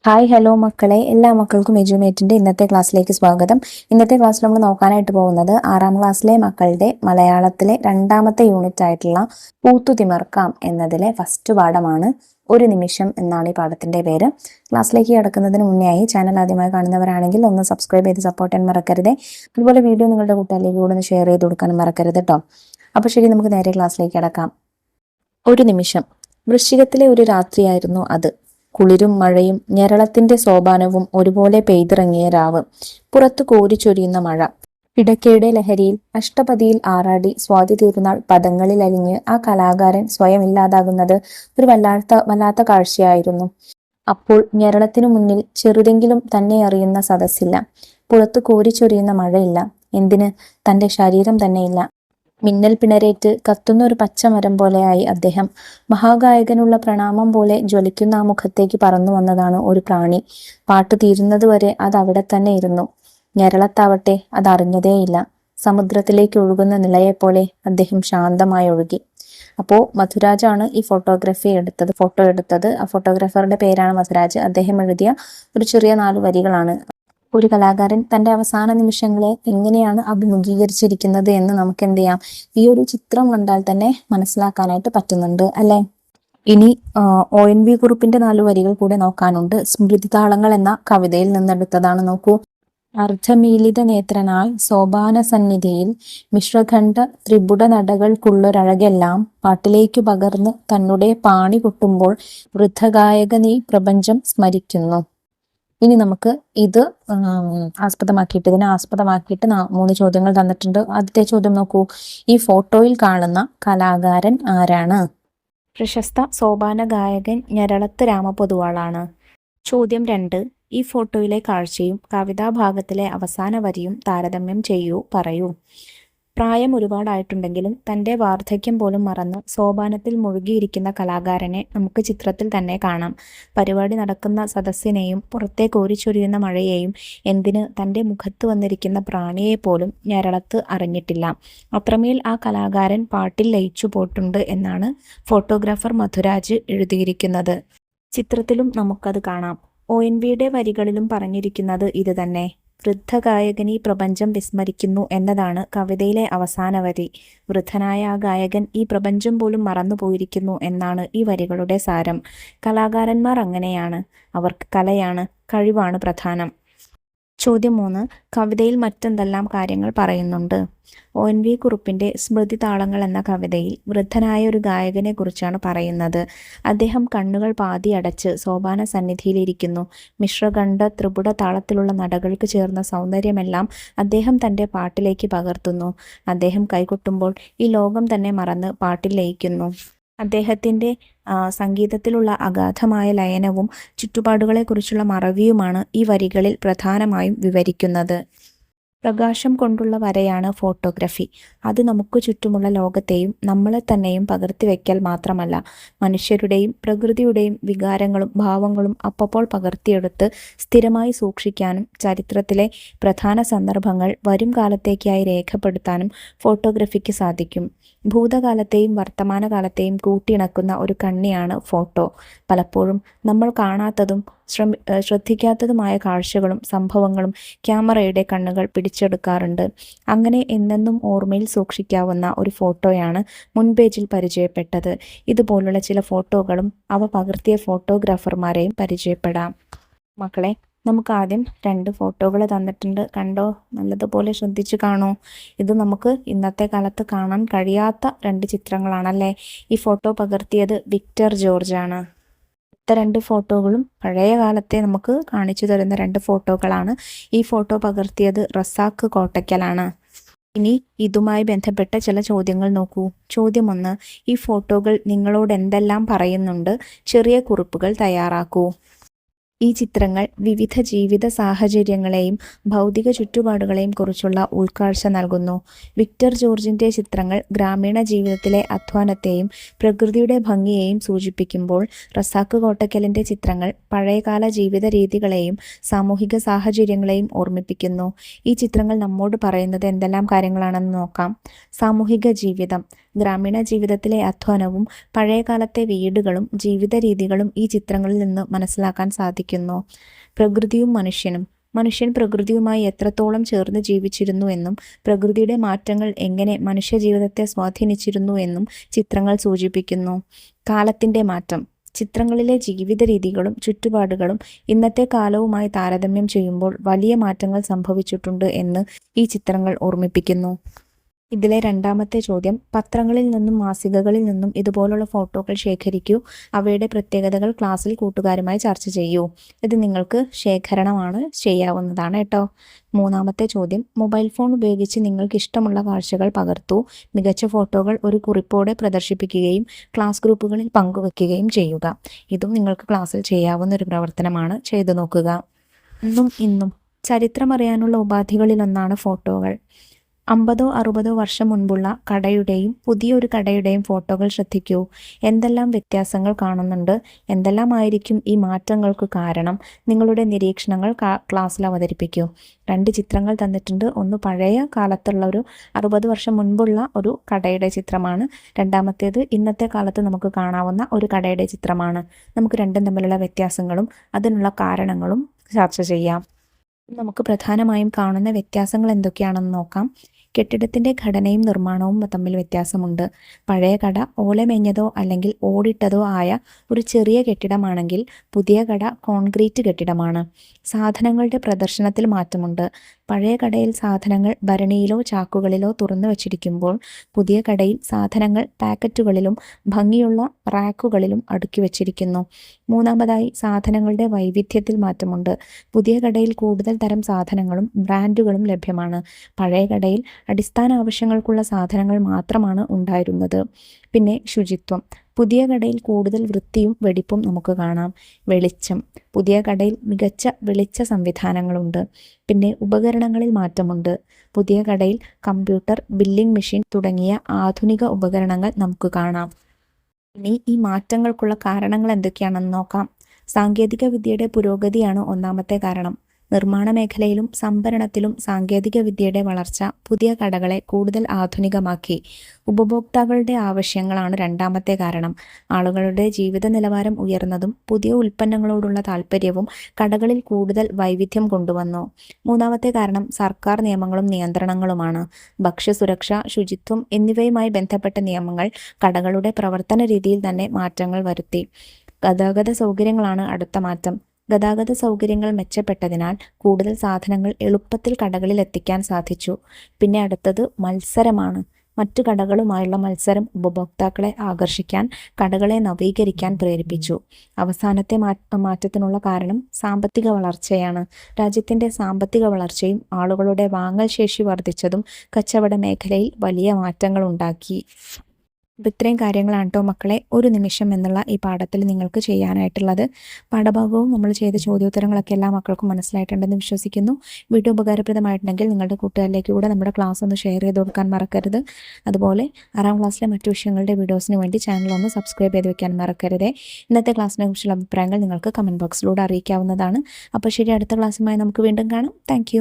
Hi hello മക്കളെ, എല്ലാ മക്കൾക്കും എജ്യൂമേറ്റിന്റെ ഇന്നത്തെ ക്ലാസ്സിലേക്ക് സ്വാഗതം. ഇന്നത്തെ ക്ലാസ്സിൽ നമ്മൾ നോക്കാനായിട്ട് പോകുന്നത് 6ാം ക്ലാസ്സിലെ മക്കളുടെ മലയാളത്തിലെ 2ാമത്തെ യൂണിറ്റ് ആയിട്ടുള്ള പൂത്തുതിമർക്കാം എന്നതിലെ ഫസ്റ്റ് പാഠമാണ്. ഒരു നിമിഷം എന്നാണ് ഈ പാഠത്തിന്റെ പേര്. ക്ലാസ്സിലേക്ക് കിടക്കുന്നതിന് മുന്നേ ആയി ചാനൽ ആദ്യമായി കാണുന്നവരാണെങ്കിൽ ഒന്ന് സബ്സ്ക്രൈബ് ചെയ്ത് സപ്പോർട്ട് ചെയ്യാൻ മറക്കരുത്. അതുപോലെ വീഡിയോ നിങ്ങളുടെ കൂട്ടുകാരിലേക്ക് കൂടെ ഒന്ന് ഷെയർ ചെയ്ത് കൊടുക്കാനും മറക്കരുത് കേട്ടോ. അപ്പോൾ ശരി, നമുക്ക് നേരെ ക്ലാസ്സിലേക്ക് കിടക്കാം. ഒരു നിമിഷം. വൃശ്ചികത്തിലെ ഒരു രാത്രിയായിരുന്നു അത്. കുളിരും മഴയും ഞരളത്തിന്റെ സോപാനവും ഒരുപോലെ പെയ്തിറങ്ങിയ രാവ്. പുറത്തു കോരിച്ചൊരിയുന്ന മഴ. ഇടയ്ക്കയുടെ ലഹരിയിൽ അഷ്ടപതിയിൽ ആറാടി സ്വാതി തീർന്നാൾ പദങ്ങളിൽ അലിഞ്ഞ് ആ കലാകാരൻ സ്വയം ഇല്ലാതാകുന്നത് ഒരു വല്ലാത്ത കാഴ്ചയായിരുന്നു. അപ്പോൾ ഞരളത്തിനു മുന്നിൽ ചെറുതെങ്കിലും തന്നെ അറിയുന്ന സദസ്സില്ല. പുറത്തു കോരിച്ചൊരിയുന്ന മഴയില്ല. എന്തിന്, തന്റെ ശരീരം തന്നെയില്ല. മിന്നൽ പിണരേറ്റ് കത്തുന്ന ഒരു പച്ചമരം പോലെയായി അദ്ദേഹം. മഹാഗായകനുള്ള പ്രണാമം പോലെ ജ്വലിക്കുന്ന ആ മുഖത്തേക്ക് പറന്നു വന്നതാണ് ഒരു പ്രാണി. പാട്ട് തീരുന്നതുവരെ അത് അവിടെ തന്നെ ഇരുന്നു. ഞരളത്താവട്ടെ അത് അറിഞ്ഞതേയില്ല. സമുദ്രത്തിലേക്ക് ഒഴുകുന്ന നിലയെപ്പോലെ അദ്ദേഹം ശാന്തമായി ഒഴുകി. അപ്പോൾ മധുരാജാണ് ഈ ഫോട്ടോ എടുത്തത്. ആ ഫോട്ടോഗ്രാഫറുടെ പേരാണ് മധുരാജ്. അദ്ദേഹം എഴുതിയ ഒരു ചെറിയ 4 വരികളാണ്. ഒരു കലാകാരൻ തന്റെ അവസാന നിമിഷങ്ങളെ എങ്ങനെയാണ് അഭിമുഖീകരിച്ചിരിക്കുന്നത് എന്ന് നമുക്ക് എന്ത് ചെയ്യാം, ഈ ഒരു ചിത്രം കണ്ടാൽ തന്നെ മനസ്സിലാക്കാനായിട്ട് പറ്റുന്നുണ്ട് അല്ലെ. ഇനി ONV കുറുപ്പിന്റെ 4 വരികൾ കൂടെ നോക്കാനുണ്ട്. സ്മൃതിതാളങ്ങൾ എന്ന കവിതയിൽ നിന്നെടുത്തതാണ്. നോക്കൂ. അർദ്ധമീലിത നേത്രനായി സോപാന സന്നിധിയിൽ മിശ്രഖണ്ഡ ത്രിപുട നടകൾക്കുള്ളൊരഴകെല്ലാം പാട്ടിലേക്കു പകർന്ന് തന്നെ പാണി കൊട്ടുമ്പോൾ വൃദ്ധഗായക നീ പ്രപഞ്ചം സ്മരിക്കുന്നു. ഇനി നമുക്ക് ഇതിനെ ആസ്പദമാക്കിയിട്ട് 3 ചോദ്യങ്ങൾ തന്നിട്ടുണ്ട്. ആദ്യത്തെ ചോദ്യം നോക്കൂ. ഈ ഫോട്ടോയിൽ കാണുന്ന കലാകാരൻ ആരാണ്? പ്രശസ്ത സോപാന ഗായകൻ ഞരളത്ത് രാമപൊതുവാളാണ്. ചോദ്യം 2. ഈ ഫോട്ടോയിലെ കാഴ്ചയും കവിതാഭാഗത്തിലെ അവസാന വരിയും താരതമ്യം ചെയ്യൂ, പറയൂ. പ്രായം ഒരുപാടായിട്ടുണ്ടെങ്കിലും തൻ്റെ വാർദ്ധക്യം പോലും മറന്ന് സോപാനത്തിൽ മുഴുകിയിരിക്കുന്ന കലാകാരനെ നമുക്ക് ചിത്രത്തിൽ തന്നെ കാണാം. പരിപാടി നടക്കുന്ന സദസ്സിനെയും പുറത്തെ കോരിച്ചൊരിയുന്ന മഴയെയും എന്തിന് തൻ്റെ മുഖത്ത് വന്നിരിക്കുന്ന പ്രാണിയെപ്പോലും ഞരളത്ത് അറിഞ്ഞിട്ടില്ല. അത്രമേൽ ആ കലാകാരൻ പാട്ടിൽ ലയിച്ചു പോയിട്ടുണ്ട് എന്നാണ് ഫോട്ടോഗ്രാഫർ മധുരാജ് എഴുതിയിരിക്കുന്നത്. ചിത്രത്തിലും നമുക്കത് കാണാം. ONVയുടെ വരികളിലും പറഞ്ഞിരിക്കുന്നത് ഇത് തന്നെ. വൃദ്ധഗായകൻ ഈ പ്രപഞ്ചം വിസ്മരിക്കുന്നു എന്നതാണ് കവിതയിലെ അവസാന വരി. വൃദ്ധനായ ആ ഗായകൻ ഈ പ്രപഞ്ചം പോലും മറന്നുപോയിരിക്കുന്നു എന്നാണ് ഈ വരികളുടെ സാരം. കലാകാരന്മാർ അങ്ങനെയാണ്. അവർക്ക് കലയാണ്, കഴിവാണ് പ്രധാനം. ചോദ്യം 3. കവിതയിൽ മറ്റെന്തെല്ലാം കാര്യങ്ങൾ പറയുന്നുണ്ട്? ONV കുറുപ്പിന്റെ സ്മൃതിതാളങ്ങൾ എന്ന കവിതയിൽ വൃദ്ധനായ ഒരു ഗായകനെ കുറിച്ചാണ് പറയുന്നത്. അദ്ദേഹം കണ്ണുകൾ പാതി അടച്ച് സോപാന സന്നിധിയിലിരിക്കുന്നു. മിശ്രഖണ്ഡ ത്രിപുട താളത്തിലുള്ള നടകൾക്ക് ചേർന്ന സൗന്ദര്യമെല്ലാം അദ്ദേഹം തൻ്റെ പാട്ടിലേക്ക് പകർത്തുന്നു. അദ്ദേഹം കൈകൊട്ടുമ്പോൾ ഈ ലോകം തന്നെ മറന്ന് പാട്ടിൽ ലയിക്കുന്നു. അദ്ദേഹത്തിൻ്റെ സംഗീതത്തിലുള്ള അഗാധമായ ലയനവും ചുറ്റുപാടുകളെക്കുറിച്ചുള്ള മറവിയുമാണ് ഈ വരികളിൽ പ്രധാനമായും വിവരിക്കുന്നത്. പ്രകാശം കൊണ്ടുള്ള വരയാണ് ഫോട്ടോഗ്രഫി. അത് നമുക്ക് ചുറ്റുമുള്ള ലോകത്തെയും നമ്മളെ തന്നെയും പകർത്തിവെക്കൽ മാത്രമല്ല, മനുഷ്യരുടെയും പ്രകൃതിയുടെയും വികാരങ്ങളും ഭാവങ്ങളും അപ്പോൾ പകർത്തിയെടുത്ത് സ്ഥിരമായി സൂക്ഷിക്കാനും ചരിത്രത്തിലെ പ്രധാന സന്ദർഭങ്ങൾ വരും കാലത്തേക്കായി രേഖപ്പെടുത്താനും ഫോട്ടോഗ്രഫിക്ക് സാധിക്കും. ഭൂതകാലത്തെയും വർത്തമാനകാലത്തെയും കൂട്ടിയിണക്കുന്ന ഒരു കണ്ണിയാണ് ഫോട്ടോ. പലപ്പോഴും നമ്മൾ കാണാത്തതും ശ്രദ്ധിക്കാത്തതുമായ കാഴ്ചകളും സംഭവങ്ങളും ക്യാമറയുടെ കണ്ണുകൾ പിടിച്ചെടുക്കാറുണ്ട്. അങ്ങനെ എന്നെന്നും ഓർമ്മയിൽ സൂക്ഷിക്കാവുന്ന ഒരു ഫോട്ടോയാണ് മുൻപേജിൽ പരിചയപ്പെട്ടത്. ഇതുപോലുള്ള ചില ഫോട്ടോകളും അവ പകർത്തിയ ഫോട്ടോഗ്രാഫർമാരെയും പരിചയപ്പെടാം. മക്കളെ, നമുക്ക് ആദ്യം 2 ഫോട്ടോകൾ തന്നിട്ടുണ്ട്. കണ്ടോ? നല്ലതുപോലെ ശ്രദ്ധിച്ചു കാണൂ. ഇത് നമുക്ക് ഇന്നത്തെ കാലത്ത് കാണാൻ കഴിയാത്ത 2 ചിത്രങ്ങളാണല്ലേ. ഈ ഫോട്ടോ പകർത്തിയത് വിക്ടർ ജോർജ് ആണ്. ഇത്ത 2 ഫോട്ടോകളും പഴയ കാലത്തെ നമുക്ക് കാണിച്ചു തരുന്ന 2 ഫോട്ടോകളാണ്. ഈ ഫോട്ടോ പകർത്തിയത് റസാഖ് കോട്ടയ്ക്കലാണ്. ഇനി ഇതുമായി ബന്ധപ്പെട്ട ചില ചോദ്യങ്ങൾ നോക്കൂ. ചോദ്യം 1. ഈ ഫോട്ടോകൾ നിങ്ങളോട് എന്തെല്ലാം പറയുന്നുണ്ട്? ചെറിയ കുറിപ്പുകൾ തയ്യാറാക്കൂ. ഈ ചിത്രങ്ങൾ വിവിധ ജീവിത സാഹചര്യങ്ങളെയും ഭൗതിക ചുറ്റുപാടുകളെയും കുറിച്ചുള്ള ഉൾക്കാഴ്ച നൽകുന്നു. വിക്ടർ ജോർജിൻ്റെ ചിത്രങ്ങൾ ഗ്രാമീണ ജീവിതത്തിലെ അധ്വാനത്തെയും പ്രകൃതിയുടെ ഭംഗിയെയും സൂചിപ്പിക്കുമ്പോൾ റസാഖ് കോട്ടയ്ക്കലിൻ്റെ ചിത്രങ്ങൾ പഴയകാല ജീവിത രീതികളെയും സാമൂഹിക സാഹചര്യങ്ങളെയും ഓർമ്മിപ്പിക്കുന്നു. ഈ ചിത്രങ്ങൾ നമ്മോട് പറയുന്നത് എന്തെല്ലാം കാര്യങ്ങളാണെന്ന് നോക്കാം. സാമൂഹിക ജീവിതം. ഗ്രാമീണ ജീവിതത്തിലെ അധ്വാനവും പഴയകാലത്തെ വീടുകളും ജീവിത രീതികളും ഈ ചിത്രങ്ങളിൽ നിന്ന് മനസ്സിലാക്കാൻ സാധിക്കും. സൂചിപ്പിക്കുന്നു. പ്രകൃതിയും മനുഷ്യനും. മനുഷ്യൻ പ്രകൃതിയുമായി എത്രത്തോളം ചേർന്ന് ജീവിച്ചിരുന്നു എന്നും പ്രകൃതിയുടെ മാറ്റങ്ങൾ എങ്ങനെ മനുഷ്യജീവിതത്തെ സ്വാധീനിച്ചിരുന്നു എന്നും ചിത്രങ്ങൾ സൂചിപ്പിക്കുന്നു. കാലത്തിൻ്റെ മാറ്റം. ചിത്രങ്ങളിലെ ജീവിത രീതികളും ചുറ്റുപാടുകളും ഇന്നത്തെ കാലവുമായി താരതമ്യം ചെയ്യുമ്പോൾ വലിയ മാറ്റങ്ങൾ സംഭവിച്ചിട്ടുണ്ട് എന്ന് ഈ ചിത്രങ്ങൾ ഓർമ്മിപ്പിക്കുന്നു. ഇതിലെ രണ്ടാമത്തെ ചോദ്യം, പത്രങ്ങളിൽ നിന്നും മാസികകളിൽ നിന്നും ഇതുപോലുള്ള ഫോട്ടോകൾ ശേഖരിക്കൂ. അവയുടെ പ്രത്യേകതകൾ ക്ലാസ്സിൽ കൂട്ടുകാരുമായി ചർച്ച ചെയ്യൂ. ഇത് നിങ്ങൾക്ക് ശേഖരണമാണ്, ചെയ്യാവുന്നതാണ് കേട്ടോ. മൂന്നാമത്തെ ചോദ്യം, മൊബൈൽ ഫോൺ ഉപയോഗിച്ച് നിങ്ങൾക്ക് ഇഷ്ടമുള്ള കാഴ്ചകൾ പകർത്തൂ. മികച്ച ഫോട്ടോകൾ ഒരു കുറിപ്പോടെ പ്രദർശിപ്പിക്കുകയും ക്ലാസ് ഗ്രൂപ്പുകളിൽ പങ്കുവെക്കുകയും ചെയ്യുക. ഇതും നിങ്ങൾക്ക് ക്ലാസ്സിൽ ചെയ്യാവുന്ന ഒരു പ്രവർത്തനമാണ്. ചെയ്തു നോക്കുക. ഇന്നും ചരിത്രമറിയാനുള്ള ഉപാധികളിലൊന്നാണ് ഫോട്ടോകൾ. 50-60 വർഷം മുൻപുള്ള കടയുടെയും പുതിയൊരു കടയുടെയും ഫോട്ടോകൾ ശ്രദ്ധിക്കൂ. എന്തെല്ലാം വ്യത്യാസങ്ങൾ കാണുന്നുണ്ട്? എന്തെല്ലാമായിരിക്കും ഈ മാറ്റങ്ങൾക്ക് കാരണം? നിങ്ങളുടെ നിരീക്ഷണങ്ങൾ ക്ലാസ്സിൽ അവതരിപ്പിക്കൂ. 2 ചിത്രങ്ങൾ തന്നിട്ടുണ്ട്. ഒന്ന് പഴയ കാലത്തുള്ള ഒരു 60 വർഷം മുൻപുള്ള ഒരു കടയുടെ ചിത്രമാണ്. രണ്ടാമത്തേത് ഇന്നത്തെ കാലത്ത് നമുക്ക് കാണാവുന്ന ഒരു കടയുടെ ചിത്രമാണ്. നമുക്ക് രണ്ടും തമ്മിലുള്ള വ്യത്യാസങ്ങളും അതിനുള്ള കാരണങ്ങളും ചർച്ച ചെയ്യാം. നമുക്ക് പ്രധാനമായും കാണുന്ന വ്യത്യാസങ്ങൾ എന്തൊക്കെയാണെന്ന് നോക്കാം. കെട്ടിടത്തിൻ്റെ ഘടനയും നിർമ്മാണവും തമ്മിൽ വ്യത്യാസമുണ്ട്. പഴയ കട ഓലമേഞ്ഞതോ അല്ലെങ്കിൽ ഓടിട്ടതോ ആയ ഒരു ചെറിയ കെട്ടിടമാണെങ്കിൽ പുതിയ കട കോൺക്രീറ്റ് കെട്ടിടമാണ്. സാധനങ്ങളുടെ പ്രദർശനത്തിൽ മാറ്റമുണ്ട്. പഴയ കടയിൽ സാധനങ്ങൾ ഭരണിയിലോ ചാക്കുകളിലോ തുറന്നു വച്ചിരിക്കുമ്പോൾ പുതിയ കടയിൽ സാധനങ്ങൾ പാക്കറ്റുകളിലും ഭംഗിയുള്ള റാക്കുകളിലും അടുക്കി വച്ചിരിക്കുന്നു. മൂന്നാമതായി, സാധനങ്ങളുടെ വൈവിധ്യത്തിൽ മാറ്റമുണ്ട്. പുതിയ കടയിൽ കൂടുതൽ തരം സാധനങ്ങളും ബ്രാൻഡുകളും ലഭ്യമാണ്. പഴയ കടയിൽ അടിസ്ഥാന ആവശ്യങ്ങൾക്കുള്ള സാധനങ്ങൾ മാത്രമാണ് ഉണ്ടായിരുന്നത്. പിന്നെ ശുചിത്വം. പുതിയ കടയിൽ കൂടുതൽ വൃത്തിയും വെടിപ്പും നമുക്ക് കാണാം. വെളിച്ചം. പുതിയ കടയിൽ മികച്ച വെളിച്ച സംവിധാനങ്ങളുണ്ട്. പിന്നെ ഉപകരണങ്ങളിൽ മാറ്റമുണ്ട്. പുതിയ കടയിൽ കമ്പ്യൂട്ടർ, ബില്ലിംഗ് മെഷീൻ തുടങ്ങിയ ആധുനിക ഉപകരണങ്ങൾ നമുക്ക് കാണാം. ഇനി ഈ മാറ്റങ്ങൾക്കുള്ള കാരണങ്ങൾ എന്തൊക്കെയാണെന്ന് നോക്കാം. സാങ്കേതിക വിദ്യയുടെ പുരോഗതിയാണ് ഒന്നാമത്തെ കാരണം. നിർമ്മാണ മേഖലയിലും സംഭരണത്തിലും സാങ്കേതിക വിദ്യയുടെ വളർച്ച പുതിയ കടകളെ കൂടുതൽ ആധുനികമാക്കി. ഉപഭോക്താക്കളുടെ ആവശ്യങ്ങളാണ് രണ്ടാമത്തെ കാരണം. ആളുകളുടെ ജീവിത നിലവാരം ഉയർന്നതും പുതിയ ഉൽപ്പന്നങ്ങളോടുള്ള താല്പര്യവും കടകളിൽ കൂടുതൽ വൈവിധ്യം കൊണ്ടുവന്നു. മൂന്നാമത്തെ കാരണം സർക്കാർ നിയമങ്ങളും നിയന്ത്രണങ്ങളുമാണ്. ഭക്ഷ്യസുരക്ഷ, ശുചിത്വം എന്നിവയുമായി ബന്ധപ്പെട്ട നിയമങ്ങൾ കടകളുടെ പ്രവർത്തന രീതിയിൽ തന്നെ മാറ്റങ്ങൾ വരുത്തി. ഗതാഗത സൗകര്യങ്ങളാണ് അടുത്ത മാറ്റം. ഗതാഗത സൗകര്യങ്ങൾ മെച്ചപ്പെട്ടതിനാൽ കൂടുതൽ സാധനങ്ങൾ എളുപ്പത്തിൽ കടകളിൽ എത്തിക്കാൻ സാധിച്ചു. പിന്നെ അടുത്തത് മത്സരമാണ്. മറ്റു കടകളുമായുള്ള മത്സരം ഉപഭോക്താക്കളെ ആകർഷിക്കാൻ കടകളെ നവീകരിക്കാൻ പ്രേരിപ്പിച്ചു. അവസാനത്തെ മാറ്റത്തിനുള്ള കാരണം സാമ്പത്തിക വളർച്ചയാണ്. രാജ്യത്തിൻ്റെ സാമ്പത്തിക വളർച്ചയും ആളുകളുടെ വാങ്ങൽ ശേഷി വർദ്ധിച്ചതും കച്ചവട മേഖലയിൽ വലിയ മാറ്റങ്ങൾ ഉണ്ടാക്കി. അപ്പോൾ ഇത്രയും കാര്യങ്ങളാണ് കേട്ടോ മക്കളെ ഒരു നിമിഷം എന്നുള്ള ഈ പാഠത്തിൽ നിങ്ങൾക്ക് ചെയ്യാനായിട്ടുള്ളത്. പാഠഭാഗവും നമ്മൾ ചെയ്ത ചോദ്യോത്തരങ്ങളൊക്കെ എല്ലാ മക്കൾക്കും മനസ്സിലായിട്ടുണ്ടെന്ന് വിശ്വസിക്കുന്നു. വീഡിയോ ഉപകാരപ്രദമായിട്ടുണ്ടെങ്കിൽ നിങ്ങളുടെ കൂട്ടുകാരിലേക്ക് കൂടെ നമ്മുടെ ക്ലാസ് ഒന്ന് ഷെയർ ചെയ്ത് കൊടുക്കാൻ മറക്കരുത്. അതുപോലെ 6ാം ക്ലാസ്സിലെ മറ്റു വിഷയങ്ങളുടെ വീഡിയോസിന് വേണ്ടി ചാനൽ ഒന്ന് സബ്സ്ക്രൈബ് ചെയ്ത് വെക്കാൻ മറക്കരുത്. ഇന്നത്തെ ക്ലാസ്സിനെ കുറിച്ചുള്ള അഭിപ്രായങ്ങൾ നിങ്ങൾക്ക് കമൻറ്റ് ബോക്സിലൂടെ അറിയിക്കാവുന്നതാണ്. അപ്പോൾ ശരി, അടുത്ത ക്ലാസ്സുമായി നമുക്ക് വീണ്ടും കാണാം. താങ്ക്